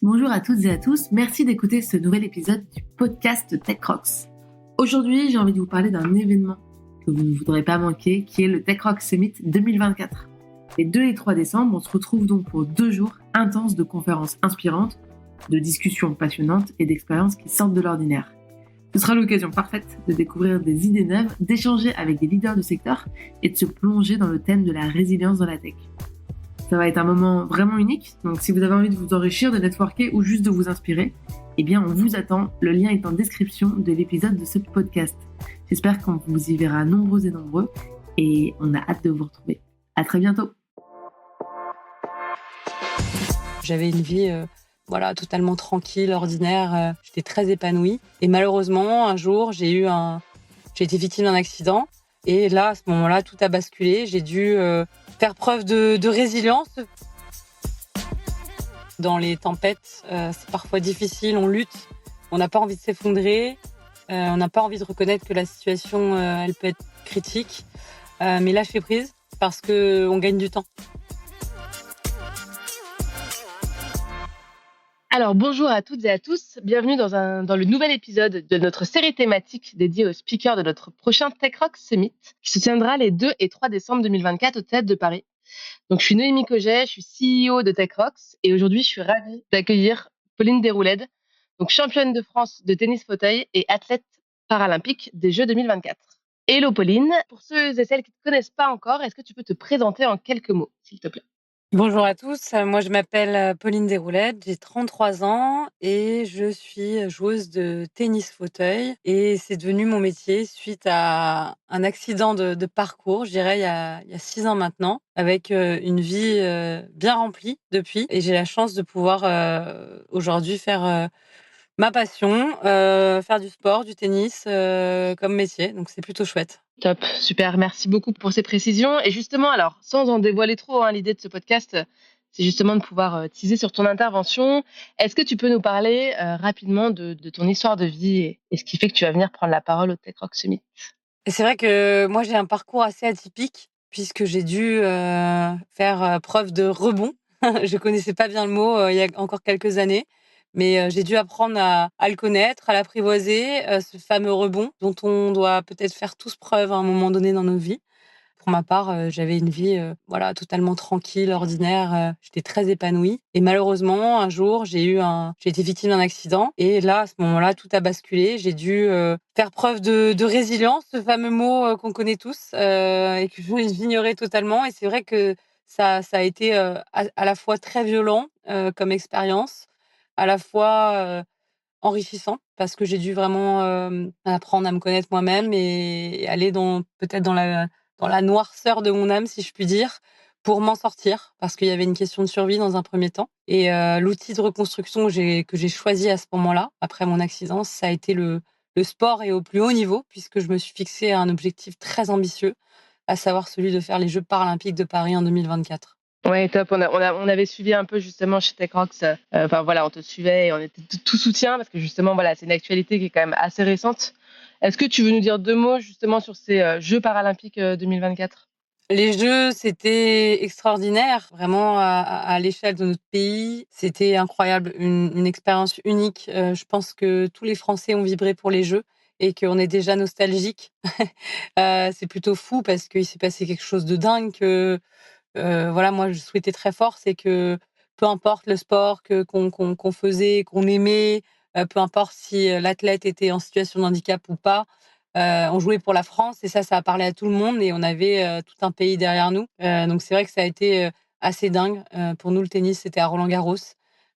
Bonjour à toutes et à tous, merci d'écouter ce nouvel épisode du podcast Tech Rocks. Aujourd'hui, j'ai envie de vous parler d'un événement que vous ne voudrez pas manquer, qui est le Tech Rocks Summit 2024. Les 2 et 3 décembre, on se retrouve donc pour 2 jours intenses de conférences inspirantes, de discussions passionnantes et d'expériences qui sortent de l'ordinaire. Ce sera l'occasion parfaite de découvrir des idées neuves, d'échanger avec des leaders du secteur et de se plonger dans le thème de la résilience dans la tech. Ça va être un moment vraiment unique, donc si vous avez envie de vous enrichir, de networker ou juste de vous inspirer, eh bien on vous attend, le lien est en description de l'épisode de ce podcast. J'espère qu'on vous y verra nombreux et nombreux et on a hâte de vous retrouver. À très bientôt. J'avais une vie totalement tranquille, ordinaire, j'étais très épanouie et malheureusement un jour j'ai été victime d'un accident et là à ce moment-là tout a basculé, j'ai dû faire preuve de résilience. Dans les tempêtes, c'est parfois difficile, on lutte, on n'a pas envie de s'effondrer, on n'a pas envie de reconnaître que la situation, elle peut être critique, mais lâcher prise parce qu'on gagne du temps. Alors bonjour à toutes et à tous, bienvenue dans le nouvel épisode de notre série thématique dédiée aux speakers de notre prochain Tech Rocks Summit qui se tiendra les 2 et 3 décembre 2024 au Théâtre de Paris. Donc je suis Noémie Cogget, je suis CEO de Tech Rocks et aujourd'hui je suis ravie d'accueillir Pauline Desroulèdes, donc championne de France de tennis fauteuil et athlète paralympique des Jeux 2024. Hello Pauline, pour ceux et celles qui ne te connaissent pas encore, est-ce que tu peux te présenter en quelques mots, s'il te plaît ? Bonjour à tous, moi je m'appelle Pauline Desroulèdes, j'ai 33 ans et je suis joueuse de tennis fauteuil et c'est devenu mon métier suite à un accident de parcours, je dirais il y a 6 ans maintenant, avec une vie bien remplie depuis et j'ai la chance de pouvoir aujourd'hui faire ma passion, faire du sport, du tennis comme métier, donc c'est plutôt chouette. Top, super, merci beaucoup pour ces précisions. Et justement, alors, sans en dévoiler trop, l'idée de ce podcast, c'est justement de pouvoir teaser sur ton intervention. Est-ce que tu peux nous parler rapidement de ton histoire de vie et ce qui fait que tu vas venir prendre la parole au Tech Rocks Summit ? Et c'est vrai que moi, j'ai un parcours assez atypique puisque j'ai dû faire preuve de rebond. Je connaissais pas bien le mot il y a encore quelques années, mais j'ai dû apprendre à le connaître, à l'apprivoiser, ce fameux rebond dont on doit peut-être faire tous preuve à un moment donné dans nos vies. Pour ma part, j'avais une vie, totalement tranquille, ordinaire, j'étais très épanouie et malheureusement, un jour, j'ai été victime d'un accident et là, à ce moment-là, tout a basculé. J'ai dû faire preuve de résilience, ce fameux mot qu'on connaît tous et que j'ignorais totalement et c'est vrai que ça a été à la fois très violent comme expérience, à la fois enrichissant parce que j'ai dû vraiment apprendre à me connaître moi-même et aller peut-être dans la noirceur de mon âme, si je puis dire, pour m'en sortir, parce qu'il y avait une question de survie dans un premier temps. Et l'outil de reconstruction que j'ai choisi à ce moment-là, après mon accident, ça a été le sport et au plus haut niveau, puisque je me suis fixé un objectif très ambitieux, à savoir celui de faire les Jeux paralympiques de Paris en 2024. Ouais, top. On avait suivi un peu justement chez Tech Rocks. On te suivait et on était tout soutien parce que justement, c'est une actualité qui est quand même assez récente. Est-ce que tu veux nous dire 2 mots justement sur ces Jeux paralympiques 2024 ? Les Jeux, c'était extraordinaire, vraiment à l'échelle de notre pays. C'était incroyable, une expérience unique. Je pense que tous les Français ont vibré pour les Jeux et qu'on est déjà nostalgique. C'est plutôt fou parce qu'il s'est passé quelque chose de dingue que moi je souhaitais très fort, c'est que peu importe le sport qu'on faisait, qu'on aimait, peu importe si l'athlète était en situation de handicap ou pas, on jouait pour la France et ça a parlé à tout le monde et on avait tout un pays derrière nous. Donc c'est vrai que ça a été assez dingue. Pour nous, le tennis, c'était à Roland-Garros,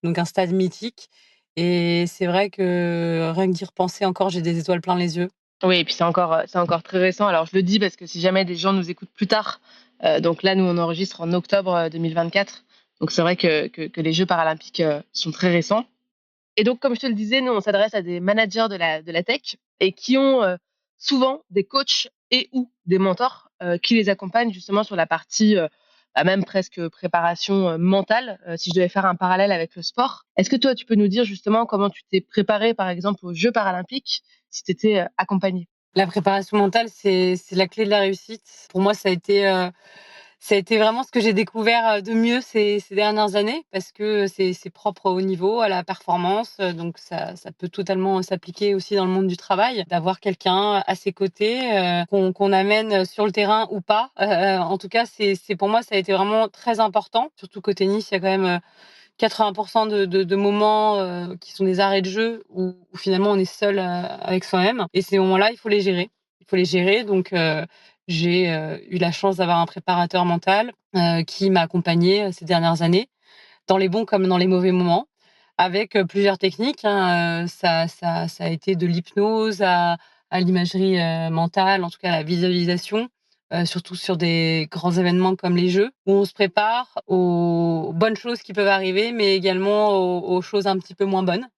donc un stade mythique. Et c'est vrai que rien que d'y repenser encore, j'ai des étoiles plein les yeux. Oui, et puis c'est encore très récent. Alors je le dis parce que si jamais des gens nous écoutent plus tard, donc là nous on enregistre en octobre 2024, donc c'est vrai que les Jeux paralympiques sont très récents. Et donc comme je te le disais, nous on s'adresse à des managers de la tech et qui ont souvent des coachs et ou des mentors qui les accompagnent justement sur la partie même presque préparation mentale, si je devais faire un parallèle avec le sport. Est-ce que toi, tu peux nous dire justement comment tu t'es préparé, par exemple, aux Jeux paralympiques, si tu étais accompagné ? La préparation mentale, c'est la clé de la réussite. Pour moi, ça a été Ça a été vraiment ce que j'ai découvert, de mieux ces dernières années parce que c'est propre au haut niveau, à la performance, donc ça peut totalement s'appliquer aussi dans le monde du travail, d'avoir quelqu'un à ses côtés, qu'on amène sur le terrain ou pas. En tout cas, c'est pour moi, ça a été vraiment très important, surtout qu'au tennis, il y a quand même, 80 de moments, qui sont des arrêts de jeu où finalement on est seul, avec soi-même et ces moments-là, il faut les gérer. Il faut les gérer donc j'ai, eu la chance d'avoir un préparateur mental, qui m'a accompagnée, ces dernières années, dans les bons comme dans les mauvais moments, avec, plusieurs techniques, hein, ça a été de l'hypnose à l'imagerie, mentale, en tout cas à la visualisation, surtout sur des grands événements comme les Jeux, où on se prépare aux bonnes choses qui peuvent arriver, mais également aux choses un petit peu moins bonnes,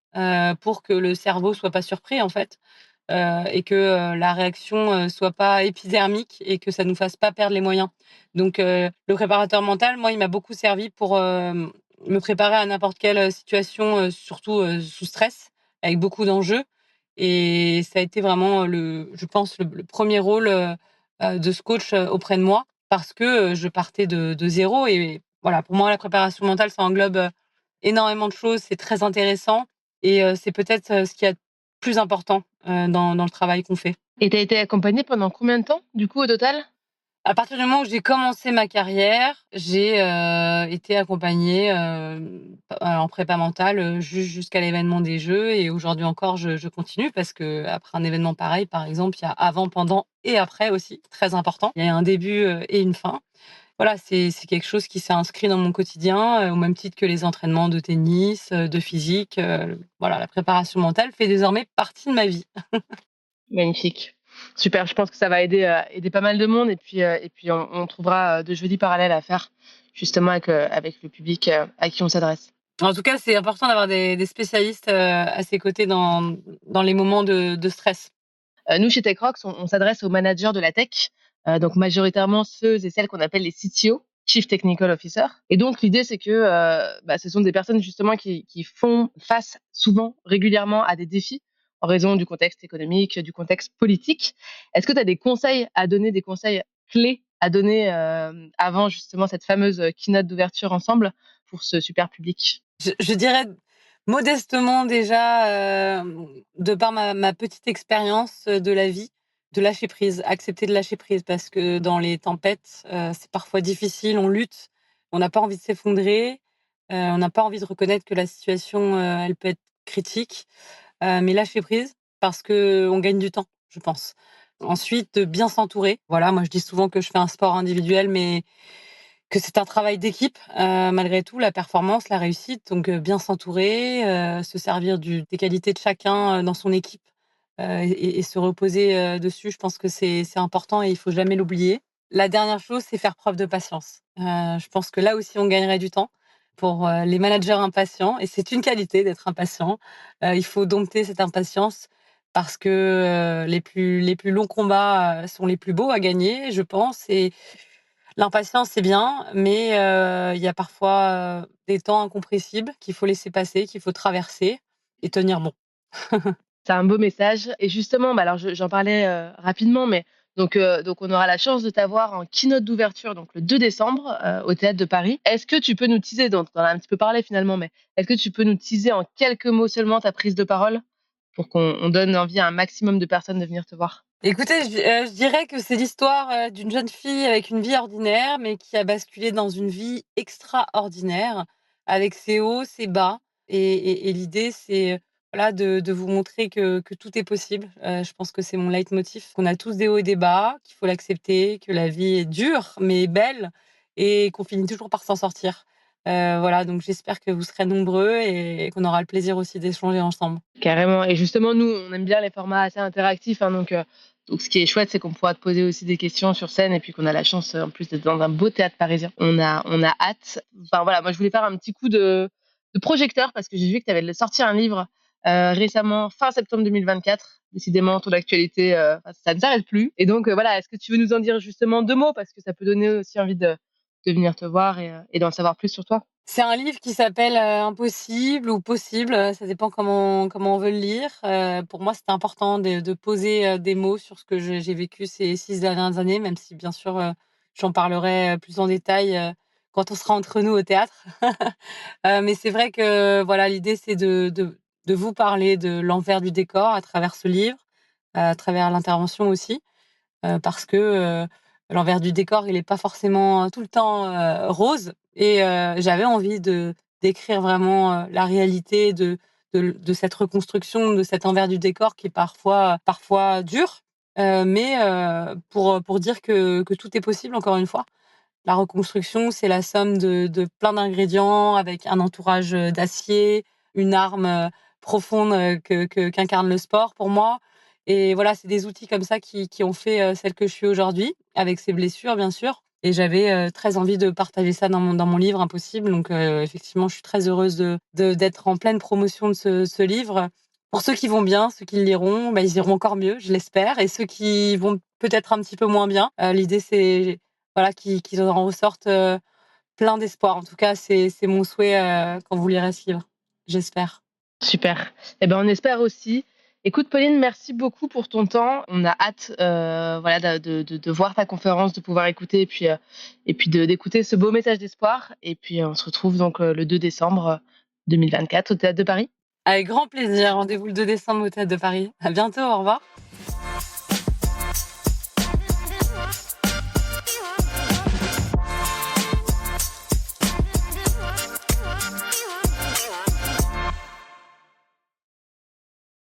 pour que le cerveau soit pas surpris, en fait, et que, la réaction, soit pas épidermique et que ça nous fasse pas perdre les moyens. Donc le préparateur mental, moi, il m'a beaucoup servi pour, me préparer à n'importe quelle, situation, surtout, sous stress, avec beaucoup d'enjeux et ça a été vraiment je pense le 1er rôle, de ce coach, auprès de moi parce que, je partais de 0 et voilà, pour moi, la préparation mentale, ça englobe, énormément de choses, c'est très intéressant et c'est peut-être, ce qu'il y a de plus important, dans le travail qu'on fait. Et tu as été accompagnée pendant combien de temps, du coup, au total? À partir du moment où j'ai commencé ma carrière, j'ai, été accompagnée, en prépa mentale, jusqu'à l'événement des Jeux et aujourd'hui encore je continue parce qu'après un événement pareil, par exemple, il y a avant, pendant et après aussi, très important. Il y a un début, et une fin. Voilà, c'est quelque chose qui s'est inscrit dans mon quotidien, au même titre que les entraînements de tennis, de physique, voilà, la préparation mentale fait désormais partie de ma vie. Magnifique. Super, je pense que ça va aider pas mal de monde et puis on trouvera, de jolis parallèles à faire justement avec le public, à qui on s'adresse. En tout cas, c'est important d'avoir des spécialistes, à ses côtés dans les moments de stress. Nous, chez TechRox, on s'adresse aux managers de la tech, donc majoritairement ceux et celles qu'on appelle les CTO, Chief Technical Officer. Et donc, l'idée, c'est que ce sont des personnes justement qui font face souvent, régulièrement, à des défis en raison du contexte économique, du contexte politique. Est-ce que tu as des conseils à donner, des conseils clés à donner avant justement cette fameuse keynote d'ouverture ensemble pour ce super public? Je dirais modestement déjà, de par ma petite expérience, de la vie, de lâcher prise, accepter de lâcher prise parce que dans les tempêtes, c'est parfois difficile, on lutte, on n'a pas envie de s'effondrer, on n'a pas envie de reconnaître que la situation, elle peut être critique, mais lâcher prise parce qu'on gagne du temps, je pense. Ensuite, de bien s'entourer. Voilà, moi je dis souvent que je fais un sport individuel, mais que c'est un travail d'équipe, malgré tout, la performance, la réussite, donc bien s'entourer, se servir des qualités de chacun, dans son équipe, et se reposer, dessus. Je pense que c'est important et il faut jamais l'oublier. La dernière chose, c'est faire preuve de patience. Je pense que là aussi, on gagnerait du temps pour, les managers impatients et c'est une qualité d'être impatient. Il faut dompter cette impatience parce que, les plus longs combats, sont les plus beaux à gagner, je pense et l'impatience, c'est bien, mais il y a parfois, des temps incompressibles qu'il faut laisser passer, qu'il faut traverser et tenir bon. C'est un beau message et justement, alors j'en parlais, rapidement, mais donc on aura la chance de t'avoir en keynote d'ouverture, donc le 2 décembre, au Théâtre de Paris. Est-ce que tu peux nous teaser, donc tu en as un petit peu parlé finalement, mais est-ce que tu peux nous teaser en quelques mots seulement ta prise de parole pour qu'on donne envie à un maximum de personnes de venir te voir? Écoutez, je dirais que c'est l'histoire, d'une jeune fille avec une vie ordinaire, mais qui a basculé dans une vie extraordinaire, avec ses hauts, ses bas et l'idée c'est, voilà de vous montrer que tout est possible. Je pense que c'est mon leitmotiv, qu'on a tous des hauts et des bas, qu'il faut l'accepter, que la vie est dure mais belle et qu'on finit toujours par s'en sortir. Voilà, donc j'espère que vous serez nombreux et qu'on aura le plaisir aussi d'échanger ensemble. Carrément et justement, nous, on aime bien les formats assez interactifs, hein, donc ce qui est chouette, c'est qu'on pourra te poser aussi des questions sur scène et puis qu'on a la chance, en plus d'être dans un beau théâtre parisien. On a hâte. Enfin voilà, moi je voulais faire un petit coup de projecteur parce que j'ai vu que tu avais sorti un livre, récemment, fin septembre 2024. Décidément, ton actualité, ça ne s'arrête plus et donc voilà, est-ce que tu veux nous en dire justement 2 mots? Parce que ça peut donner aussi envie de venir te voir et d'en savoir plus sur toi. C'est un livre qui s'appelle, Impossible ou Possible, ça dépend comment on veut le lire. Pour moi, c'était important de poser, des mots sur ce que j'ai vécu ces 6 dernières années, même si bien sûr, j'en parlerai plus en détail quand on sera entre nous au théâtre. Mais c'est vrai que voilà, l'idée, c'est de vous parler de l'envers du décor à travers ce livre, à travers l'intervention aussi, parce que l'envers du décor, il n'est pas forcément tout le temps rose. Et j'avais envie d'écrire vraiment la réalité de cette reconstruction, de cet envers du décor qui est parfois dur, mais pour dire que tout est possible, encore une fois. La reconstruction, c'est la somme de plein d'ingrédients avec un entourage d'acier, une arme profonde qu'incarne le sport pour moi. Et voilà, c'est des outils comme ça qui ont fait celle que je suis aujourd'hui, avec ses blessures, bien sûr. Et j'avais très envie de partager ça dans mon livre Impossible. Donc, effectivement, je suis très heureuse d'être en pleine promotion de ce livre. Pour ceux qui vont bien, ceux qui le liront, bah, ils iront encore mieux, je l'espère. Et ceux qui vont peut-être un petit peu moins bien, l'idée, c'est voilà, qu'ils en ressortent plein d'espoir. En tout cas, c'est mon souhait quand vous lirez ce livre. J'espère. Super. Eh ben, on espère aussi. Écoute, Pauline, merci beaucoup pour ton temps. On a hâte, voilà, de voir ta conférence, de pouvoir écouter et puis d'écouter ce beau message d'espoir. Et puis, on se retrouve donc le 2 décembre 2024 au Théâtre de Paris. Avec grand plaisir. Rendez-vous le 2 décembre au Théâtre de Paris. À bientôt. Au revoir.